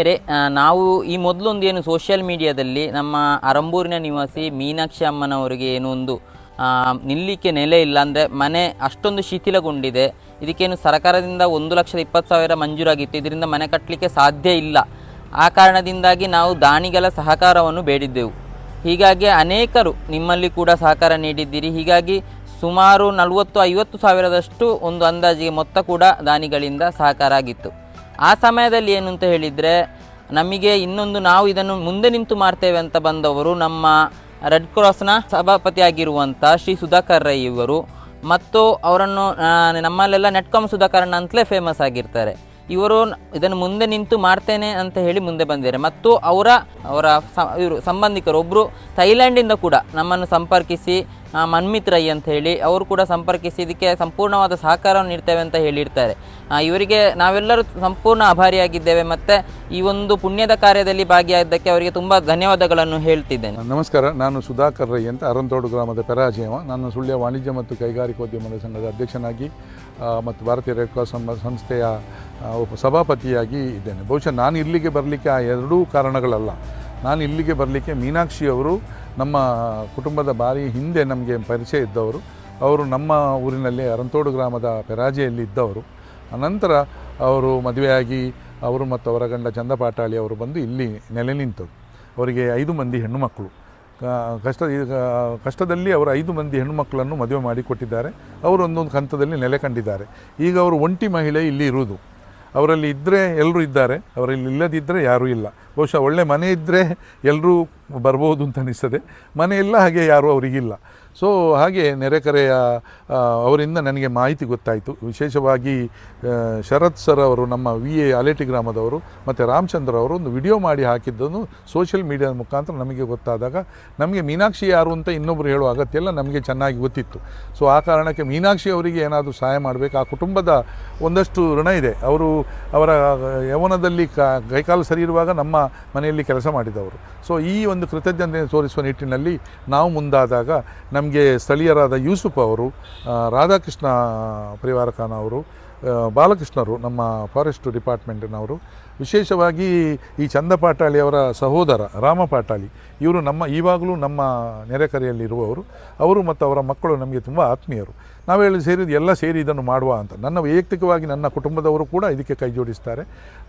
ಆತ್ಮೀಯರೇ, ನಾವು ಈ ಮೊದಲೊಂದು ಏನು ಸೋಷಿಯಲ್ ಮೀಡಿಯಾದಲ್ಲಿ ನಮ್ಮ ಅರಂಬೂರಿನ ನಿವಾಸಿ ಮೀನಾಕ್ಷಿ ಅಮ್ಮನವರಿಗೆ ಏನೋ ಒಂದು ನಿಲ್ಲಕ್ಕೆ ನೆಲೆ ಇಲ್ಲ, ಅಂದರೆ ಮನೆ ಅಷ್ಟೊಂದು ಶಿಥಿಲಗೊಂಡಿದೆ, ಇದಕ್ಕೇನು ಸರ್ಕಾರದಿಂದ 1,20,000 ಮಂಜೂರಾಗಿತ್ತು, ಇದರಿಂದ ಮನೆ ಕಟ್ಟಲಿಕ್ಕೆ ಸಾಧ್ಯ ಇಲ್ಲ. ಆ ಕಾರಣದಿಂದಾಗಿ ನಾವು ದಾನಿಗಳ ಸಹಕಾರವನ್ನು ಬೇಡಿದ್ದೆವು. ಹೀಗಾಗಿ ಅನೇಕರು ನಿಮ್ಮಲ್ಲಿ ಕೂಡ ಸಹಕಾರ ನೀಡಿದ್ದೀರಿ. ಹೀಗಾಗಿ ಸುಮಾರು 40-50 ಸಾವಿರದಷ್ಟು ಒಂದು ಅಂದಾಜಿಗೆ ಮೊತ್ತ ಕೂಡ ದಾನಿಗಳಿಂದ ಸಹಕಾರ ಆಗಿತ್ತು. ಆ ಸಮಯದಲ್ಲಿ ಏನು ಅಂತ ಹೇಳಿದರೆ, ನಮಗೆ ಇನ್ನೊಂದು ನಾವು ಇದನ್ನು ಮುಂದೆ ನಿಂತು ಮಾಡ್ತೇವೆ ಅಂತ ಬಂದವರು ನಮ್ಮ ರೆಡ್ ಕ್ರಾಸ್ನ ಸಭಾಪತಿಯಾಗಿರುವಂಥ ಶ್ರೀ ಸುಧಾಕರ್ ರೈ ಇವರು, ಮತ್ತು ಅವರನ್ನು ನಮ್ಮಲ್ಲೆಲ್ಲ ನೆಟ್ಕಾಮ್ ಸುಧಾಕರಣ್ಣ ಅಂತಲೇ ಫೇಮಸ್ ಆಗಿರ್ತಾರೆ. ಇವರು ಇದನ್ನು ಮುಂದೆ ನಿಂತು ಮಾಡ್ತೇನೆ ಅಂತ ಹೇಳಿ ಮುಂದೆ ಬಂದಿದ್ದಾರೆ. ಮತ್ತು ಇವರು ಸಂಬಂಧಿಕರು ಒಬ್ಬರು ಥೈಲ್ಯಾಂಡಿಂದ ಕೂಡ ನಮ್ಮನ್ನು ಸಂಪರ್ಕಿಸಿ, ಮನ್ಮಿತ್ ರೈ ಅಂತ ಹೇಳಿ ಅವರು ಕೂಡ ಸಂಪರ್ಕಿಸಿ ಇದಕ್ಕೆ ಸಂಪೂರ್ಣವಾದ ಸಹಕಾರವನ್ನು ನೀಡ್ತೇವೆ ಅಂತ ಹೇಳಿರ್ತಾರೆ. ಇವರಿಗೆ ನಾವೆಲ್ಲರೂ ಸಂಪೂರ್ಣ ಆಭಾರಿಯಾಗಿದ್ದೇವೆ. ಮತ್ತು ಈ ಒಂದು ಪುಣ್ಯದ ಕಾರ್ಯದಲ್ಲಿ ಭಾಗಿಯಾದ್ದಕ್ಕೆ ಅವರಿಗೆ ತುಂಬ ಧನ್ಯವಾದಗಳನ್ನು ಹೇಳ್ತಿದ್ದೇನೆ. ನಮಸ್ಕಾರ, ನಾನು ಸುಧಾಕರ್ ರೈ ಅಂತ ಅರಂತೋಡು ಗ್ರಾಮದ ಪೆರಾಜೇವ. ನಾನು ಸುಳ್ಯ ವಾಣಿಜ್ಯ ಮತ್ತು ಕೈಗಾರಿಕೋದ್ಯಮದ ಸಂಘದ ಅಧ್ಯಕ್ಷನಾಗಿ ಮತ್ತು ಭಾರತೀಯ ರೆಡ್ ಕ್ರಾಸ್ ಸಂಸ್ಥೆಯ ಸಭಾಪತಿಯಾಗಿ ಇದ್ದೇನೆ. ಬಹುಶಃ ನಾನು ಇಲ್ಲಿಗೆ ಬರಲಿಕ್ಕೆ ಆ ಎರಡೂ ಕಾರಣಗಳಲ್ಲ. ನಾನು ಇಲ್ಲಿಗೆ ಬರಲಿಕ್ಕೆ ಮೀನಾಕ್ಷಿಯವರು ನಮ್ಮ ಕುಟುಂಬದ ಭಾರಿ ಹಿಂದೆ ನಮಗೆ ಪರಿಚಯ ಇದ್ದವರು. ಅವರು ನಮ್ಮ ಊರಿನಲ್ಲಿ ಅರಂತೋಡು ಗ್ರಾಮದ ಪೆರಾಜೆಯಲ್ಲಿ ಇದ್ದವರು. ಅನಂತರ ಅವರು ಮದುವೆಯಾಗಿ ಅವರು ಮತ್ತು ಅವರ ಗಂಡ ಚಂದ ಪಾಟಾಳಿ ಅವರು ಬಂದು ಇಲ್ಲಿ ನೆಲೆ ನಿಂತರು. ಅವರಿಗೆ 5 ಮಂದಿ ಹೆಣ್ಣು ಮಕ್ಕಳು. ಕಷ್ಟದಲ್ಲಿ ಅವರು 5 ಮಂದಿ ಹೆಣ್ಣು ಮಕ್ಕಳನ್ನು ಮದುವೆ ಮಾಡಿಕೊಟ್ಟಿದ್ದಾರೆ. ಅವರು ಒಂದೊಂದು ಹಂತದಲ್ಲಿ ನೆಲೆ ಕಂಡಿದ್ದಾರೆ. ಈಗ ಅವರು ಒಂಟಿ ಮಹಿಳೆ ಇಲ್ಲಿ ಇರುವುದು. ಅವರಲ್ಲಿ ಇದ್ದರೆ ಎಲ್ಲರೂ ಇದ್ದಾರೆ, ಅವರಲ್ಲಿ ಇಲ್ಲದಿದ್ದರೆ ಯಾರೂ ಇಲ್ಲ. ಬಹುಶಃ ಒಳ್ಳೆ ಮನೆ ಇದ್ದರೆ ಎಲ್ಲರೂ ಬರ್ಬೋದು ಅಂತ ಅನಿಸ್ತದೆ. ಮನೆ ಇಲ್ಲ, ಹಾಗೆ ಯಾರೂ ಅವರಿಗಿಲ್ಲ. ಸೊ ಹಾಗೆ ನೆರೆಕರೆಯ ಅವರಿಂದ ನನಗೆ ಮಾಹಿತಿ ಗೊತ್ತಾಯಿತು. ವಿಶೇಷವಾಗಿ ಶರತ್ ಸರ್ ಅವರು, ನಮ್ಮ VA ಆಲೇಟಿ ಗ್ರಾಮದವರು, ಮತ್ತು ರಾಮಚಂದ್ರ ಅವರು ಒಂದು ವಿಡಿಯೋ ಮಾಡಿ ಹಾಕಿದ್ದನ್ನು ಸೋಷಿಯಲ್ ಮೀಡಿಯಾದ ಮುಖಾಂತರ ನಮಗೆ ಗೊತ್ತಾದಾಗ, ನಮಗೆ ಮೀನಾಕ್ಷಿ ಯಾರು ಅಂತ ಇನ್ನೊಬ್ಬರು ಹೇಳುವ ಅಗತ್ಯ ಇಲ್ಲ, ನಮಗೆ ಚೆನ್ನಾಗಿ ಗೊತ್ತಿತ್ತು. ಸೊ ಆ ಕಾರಣಕ್ಕೆ ಮೀನಾಕ್ಷಿ ಅವರಿಗೆ ಏನಾದರೂ ಸಹಾಯ ಮಾಡಬೇಕು. ಆ ಕುಟುಂಬದ ಒಂದಷ್ಟು ಋಣ ಇದೆ. ಅವರ ಯೌವನದಲ್ಲಿ ಕೈಕಾಲು ಸರಿ ಇರುವಾಗ ನಮ್ಮ ಮನೆಯಲ್ಲಿ ಕೆಲಸ ಮಾಡಿದವರು. ಸೊ ಈ ಒಂದು ಕೃತಜ್ಞತೆ ತೋರಿಸುವ ನಿಟ್ಟಿನಲ್ಲಿ ನಾವು ಮುಂದಾದಾಗ ನಮಗೆ ಸ್ಥಳೀಯರಾದ ಯೂಸುಫ್ ಅವರು, ರಾಧಾಕೃಷ್ಣ ಪರಿವಾರ ಖಾನ್ ಅವರು, ಬಾಲಕೃಷ್ಣರು ನಮ್ಮ ಫಾರೆಸ್ಟ್ ಡಿಪಾರ್ಟ್ಮೆಂಟಿನವರು, ವಿಶೇಷವಾಗಿ ಈ ಚಂದ ಪಾಟಾಳಿಯವರ ಸಹೋದರ ರಾಮ ಪಾಟಾಳಿ, ಇವರು ಈವಾಗಲೂ ನಮ್ಮ ನೆರೆಕರೆಯಲ್ಲಿರುವವರು. ಅವರು ಮತ್ತು ಅವರ ಮಕ್ಕಳು ನಮಗೆ ತುಂಬ ಆತ್ಮೀಯರು. ನಾವೇಳಿ ಎಲ್ಲ ಸೇರಿ ಇದನ್ನು ಮಾಡುವ ಅಂತ. ನನ್ನ ವೈಯಕ್ತಿಕವಾಗಿ ನನ್ನ ಕುಟುಂಬದವರು ಕೂಡ ಇದಕ್ಕೆ ಕೈ ಜೋಡಿಸ್ತಾರೆ.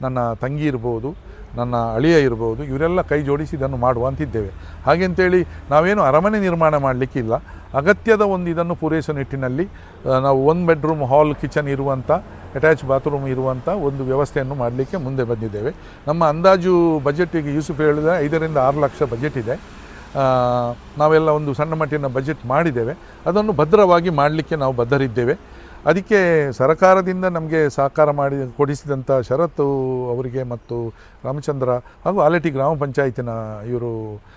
ನನ್ನ ತಂಗಿ ಇರ್ಬೋದು, ನನ್ನ ಅಳಿಯ ಇರ್ಬೋದು, ಇವರೆಲ್ಲ ಕೈ ಜೋಡಿಸಿ ಇದನ್ನು ಮಾಡುವ ಅಂತಿದ್ದೇವೆ. ಹಾಗೆಂತೇಳಿ ನಾವೇನು ಅರಮನೆ ನಿರ್ಮಾಣ ಮಾಡಲಿಕ್ಕಿಲ್ಲ. ಅಗತ್ಯದ ಒಂದು ಇದನ್ನು ಪೂರೈಸುವ ನಿಟ್ಟಿನಲ್ಲಿ ನಾವು 1 ಬೆಡ್ರೂಮ್ ಹಾಲ್ ಕಿಚನ್ ಇರುವಂಥ, ಅಟ್ಯಾಚ್ ಬಾತ್ರೂಮ್ ಇರುವಂಥ ಒಂದು ವ್ಯವಸ್ಥೆಯನ್ನು ಮಾಡಲಿಕ್ಕೆ ಮುಂದೆ ಬಂದಿದ್ದೇವೆ. ನಮ್ಮ ಅಂದಾಜು ಬಜೆಟಿಗೆ ಯೂಸುಫ್ ಹೇಳಿದ 5-6 ಲಕ್ಷ ಬಜೆಟ್ ಇದೆ. ನಾವೆಲ್ಲ ಒಂದು ಸಣ್ಣ ಮಟ್ಟಿನ ಬಜೆಟ್ ಮಾಡಿದ್ದೇವೆ. ಅದನ್ನು ಭದ್ರವಾಗಿ ಮಾಡಲಿಕ್ಕೆ ನಾವು ಬದ್ಧರಿದ್ದೇವೆ. ಅದಕ್ಕೆ ಸರ್ಕಾರದಿಂದ ನಮಗೆ ಸಹಕಾರ ಕೊಡಿಸಿದಂಥ ಶರತ್ ಅವರಿಗೆ ಮತ್ತು ರಾಮಚಂದ್ರ ಹಾಗೂ ಆಲೇಟಿ ಗ್ರಾಮ ಪಂಚಾಯತಿನ ಇವರು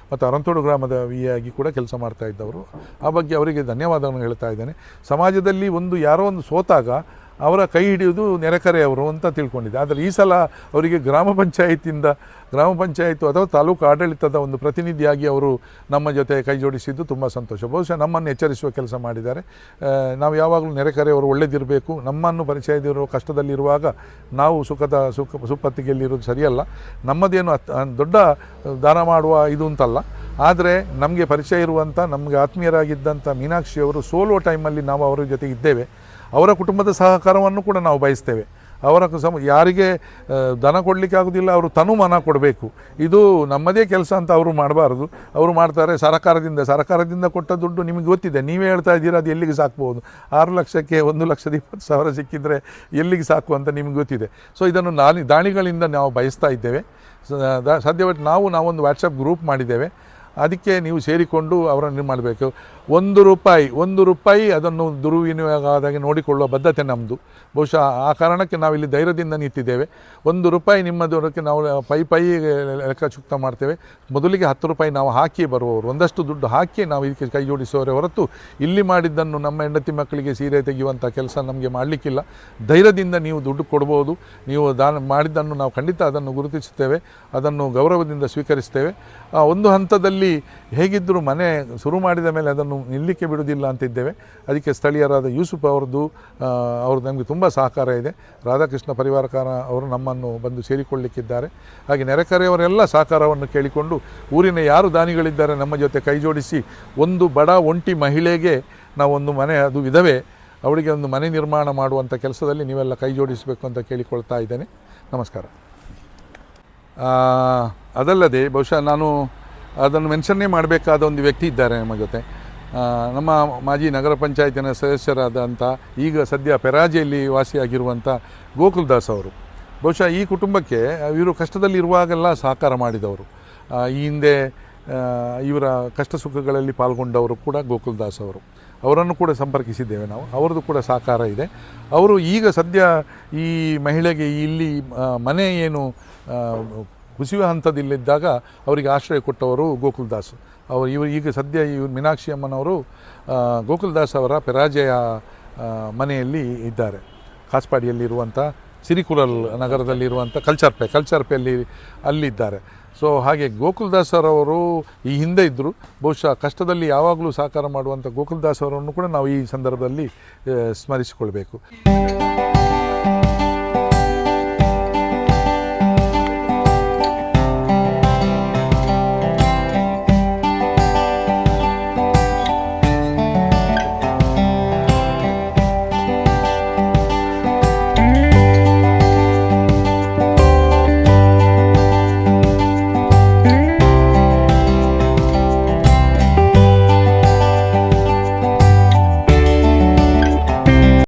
ಮತ್ತು ಅರಂತೋಡು ಗ್ರಾಮದ VA ಆಗಿ ಕೂಡ ಕೆಲಸ ಮಾಡ್ತಾ ಇದ್ದವರು. ಆ ಬಗ್ಗೆ ಅವರಿಗೆ ಧನ್ಯವಾದವನ್ನು ಹೇಳ್ತಾ ಇದ್ದೇನೆ. ಸಮಾಜದಲ್ಲಿ ಯಾರೋ ಒಂದು ಸೋತಾಗ ಅವರ ಕೈ ಹಿಡಿಯುವುದು ನೆರೆಕರೆಯವರು ಅಂತ ತಿಳ್ಕೊಂಡಿದ್ದೆ. ಆದರೆ ಈ ಸಲ ಅವರಿಗೆ ಗ್ರಾಮ ಪಂಚಾಯತ್ ಅಥವಾ ತಾಲೂಕು ಆಡಳಿತದ ಒಂದು ಪ್ರತಿನಿಧಿಯಾಗಿ ಅವರು ನಮ್ಮ ಜೊತೆ ಕೈ ಜೋಡಿಸಿದ್ದು ತುಂಬ ಸಂತೋಷ. ಬಹುಶಃ ನಮ್ಮನ್ನು ಎಚ್ಚರಿಸುವ ಕೆಲಸ ಮಾಡಿದ್ದಾರೆ. ನಾವು ಯಾವಾಗಲೂ ನೆರೆಕರೆಯವರು ಒಳ್ಳೆಯದಿರಬೇಕು. ನಮ್ಮನ್ನು ಪರಿಚಯದಿರುವ ಕಷ್ಟದಲ್ಲಿರುವಾಗ ನಾವು ಸುಪ್ಪತ್ತಿಗೆಯಲ್ಲಿರೋದು ಸರಿಯಲ್ಲ. ನಮ್ಮದೇನು ದೊಡ್ಡ ದಾನ ಮಾಡುವ ಇದು ಅಂತಲ್ಲ. ಆದರೆ ನಮಗೆ ಪರಿಚಯ ಇರುವಂಥ, ನಮಗೆ ಆತ್ಮೀಯರಾಗಿದ್ದಂಥ ಮೀನಾಕ್ಷಿಯವರು ಸೋಲೋ ಟೈಮಲ್ಲಿ ನಾವು ಅವರ ಜೊತೆ ಇದ್ದೇವೆ. ಅವರ ಕುಟುಂಬದ ಸಹಕಾರವನ್ನು ಕೂಡ ನಾವು ಬಯಸ್ತೇವೆ. ಯಾರಿಗೆ ದನ ಕೊಡಲಿಕ್ಕೆ ಆಗೋದಿಲ್ಲ, ಅವರು ಮನ ಕೊಡಬೇಕು. ಇದು ನಮ್ಮದೇ ಕೆಲಸ ಅಂತ ಅವರು ಮಾಡಬಾರ್ದು. ಅವರು ಮಾಡ್ತಾರೆ ಸರ್ಕಾರದಿಂದ ಕೊಟ್ಟ ದುಡ್ಡು ನಿಮಗೆ ಗೊತ್ತಿದೆ. ನೀವೇ ಹೇಳ್ತಾ ಇದ್ದೀರಾ ಅದು ಎಲ್ಲಿಗೆ ಸಾಕ್ಬೋದು. 6 ಲಕ್ಷಕ್ಕೆ 1,20,000 ಸಿಕ್ಕಿದರೆ ಎಲ್ಲಿಗೆ ಸಾಕು ಅಂತ ನಿಮಗೆ ಗೊತ್ತಿದೆ. ಸೊ ಇದನ್ನು ದಾನಿಗಳಿಂದ ನಾವು ಬಯಸ್ತಾ ಇದ್ದೇವೆ. ಸಾಧ್ಯವಾದ ನಾವೊಂದು ವಾಟ್ಸಪ್ ಗ್ರೂಪ್ ಮಾಡಿದ್ದೇವೆ. ಅದಕ್ಕೆ ನೀವು ಸೇರಿಕೊಂಡು ಅವರನ್ನು ಮಾಡಬೇಕು. 1 ರೂಪಾಯಿ ಅದನ್ನು ದುರ್ವಿನಿಯೋಗ ಆದಾಗೆ ನೋಡಿಕೊಳ್ಳುವ ಬದ್ಧತೆ ನಮ್ಮದು. ಬಹುಶಃ ಆ ಕಾರಣಕ್ಕೆ ನಾವಿಲ್ಲಿ ಧೈರ್ಯದಿಂದ ನಿಂತಿದ್ದೇವೆ. 1 ರೂಪಾಯಿ ನಿಮ್ಮದಕ್ಕೆ ನಾವು ಪೈ ಲೆಕ್ಕಚುಕ್ತ ಮಾಡ್ತೇವೆ. ಮೊದಲಿಗೆ 10 ರೂಪಾಯಿ ನಾವು ಹಾಕಿ ಬರುವವರು, ಒಂದಷ್ಟು ದುಡ್ಡು ಹಾಕಿ ನಾವು ಇದಕ್ಕೆ ಕೈ ಜೋಡಿಸುವವರೇ ಹೊರತು ಇಲ್ಲಿ ಮಾಡಿದ್ದನ್ನು ನಮ್ಮ ಹೆಂಡತಿ ಮಕ್ಕಳಿಗೆ ಸೀರೆ ತೆಗೆಯುವಂಥ ಕೆಲಸ ನಮಗೆ ಮಾಡಲಿಕ್ಕಿಲ್ಲ. ಧೈರ್ಯದಿಂದ ನೀವು ದುಡ್ಡು ಕೊಡ್ಬೋದು. ನೀವು ಮಾಡಿದ್ದನ್ನು ನಾವು ಖಂಡಿತ ಅದನ್ನು ಗುರುತಿಸುತ್ತೇವೆ, ಅದನ್ನು ಗೌರವದಿಂದ ಸ್ವೀಕರಿಸ್ತೇವೆ. ಒಂದು ಹಂತದಲ್ಲಿ ಇಲ್ಲಿ ಹೇಗಿದ್ದರೂ ಮನೆ ಶುರು ಮಾಡಿದ ಮೇಲೆ ಅದನ್ನು ನಿಲ್ಲಕ್ಕೆ ಬಿಡುವುದಿಲ್ಲ ಅಂತಿದ್ದೇವೆ. ಅದಕ್ಕೆ ಸ್ಥಳೀಯರಾದ ಯೂಸುಫ್ ಅವ್ರದ್ದು ನಮಗೆ ತುಂಬ ಸಹಕಾರ ಇದೆ. ರಾಧಾಕೃಷ್ಣ ಪರಿವಾರಕಾರ ಅವರು ನಮ್ಮನ್ನು ಬಂದು ಸೇರಿಕೊಳ್ಳಿಕ್ಕಿದ್ದಾರೆ. ಹಾಗೆ ನೆರೆಕರೆಯವರೆಲ್ಲ ಸಹಕಾರವನ್ನು ಕೇಳಿಕೊಂಡು ಊರಿನ ಯಾರು ದಾನಿಗಳಿದ್ದಾರೆ ನಮ್ಮ ಜೊತೆ ಕೈ ಜೋಡಿಸಿ ಒಂದು ಬಡ ಒಂಟಿ ಮಹಿಳೆಗೆ ನಾವೊಂದು ಮನೆ, ಅದು ವಿಧವೆ, ಅವಳಿಗೆ ಒಂದು ಮನೆ ನಿರ್ಮಾಣ ಮಾಡುವಂಥ ಕೆಲಸದಲ್ಲಿ ನೀವೆಲ್ಲ ಕೈ ಜೋಡಿಸಬೇಕು ಅಂತ ಕೇಳಿಕೊಳ್ತಾ ಇದ್ದೇನೆ. ನಮಸ್ಕಾರ. ಅದಲ್ಲದೆ ಬಹುಶಃ ನಾನು ಅದನ್ನು ಮೆನ್ಷನ್ನೇ ಮಾಡಬೇಕಾದ ಒಂದು ವ್ಯಕ್ತಿ ಇದ್ದಾರೆ ನಮ್ಮ ಜೊತೆ. ನಮ್ಮ ಮಾಜಿ ನಗರ ಪಂಚಾಯತಿನ ಸದಸ್ಯರಾದಂಥ ಈಗ ಸದ್ಯ ಪೆರಾಜೆಯಲ್ಲಿ ವಾಸಿಯಾಗಿರುವಂಥ ಗೋಕುಲ್ದಾಸ್ ಅವರು. ಬಹುಶಃ ಈ ಕುಟುಂಬಕ್ಕೆ ಇವರು ಕಷ್ಟದಲ್ಲಿ ಇರುವಾಗೆಲ್ಲ ಸಹಕಾರ ಮಾಡಿದವರು. ಈ ಹಿಂದೆ ಇವರ ಕಷ್ಟ ಸುಖಗಳಲ್ಲಿ ಪಾಲ್ಗೊಂಡವರು ಕೂಡ ಗೋಕುಲ್ದಾಸ್ ಅವರು. ಅವರನ್ನು ಕೂಡ ಸಂಪರ್ಕಿಸಿದ್ದೇವೆ ನಾವು. ಅವರದ್ದು ಕೂಡ ಸಹಕಾರ ಇದೆ. ಅವರು ಈಗ ಸದ್ಯ ಈ ಮಹಿಳೆಗೆ ಇಲ್ಲಿ ಮನೆ ಏನು ಕುಸಿಯುವ ಹಂತದಲ್ಲಿದ್ದಾಗ ಅವರಿಗೆ ಆಶ್ರಯ ಕೊಟ್ಟವರು ಗೋಕುಲ್ದಾಸ್ ಇವರು. ಈಗ ಸದ್ಯ ಮೀನಾಕ್ಷಿ ಅಮ್ಮನವರು ಗೋಕುಲ್ದಾಸ್ ಅವರ ಪೆರಾಜೆಯ ಮನೆಯಲ್ಲಿ ಇದ್ದಾರೆ. ಕಾಸ್ಪಾಡಿಯಲ್ಲಿರುವಂಥ ಸಿರಿಕುರಲ್ ನಗರದಲ್ಲಿರುವಂಥ ಕಲ್ಚರ್ಪೆಯಲ್ಲಿ ಅಲ್ಲಿದ್ದಾರೆ. ಸೊ ಹಾಗೆ ಗೋಕುಲ್ದಾಸ್ ಅವರವರು ಈ ಹಿಂದೆ ಇದ್ದರು. ಬಹುಶಃ ಕಷ್ಟದಲ್ಲಿ ಯಾವಾಗಲೂ ಸಹಕಾರ ಮಾಡುವಂಥ ಗೋಕುಲ್ದಾಸ್ ಅವರನ್ನು ಕೂಡ ನಾವು ಈ ಸಂದರ್ಭದಲ್ಲಿ ಸ್ಮರಿಸಿಕೊಳ್ಬೇಕು.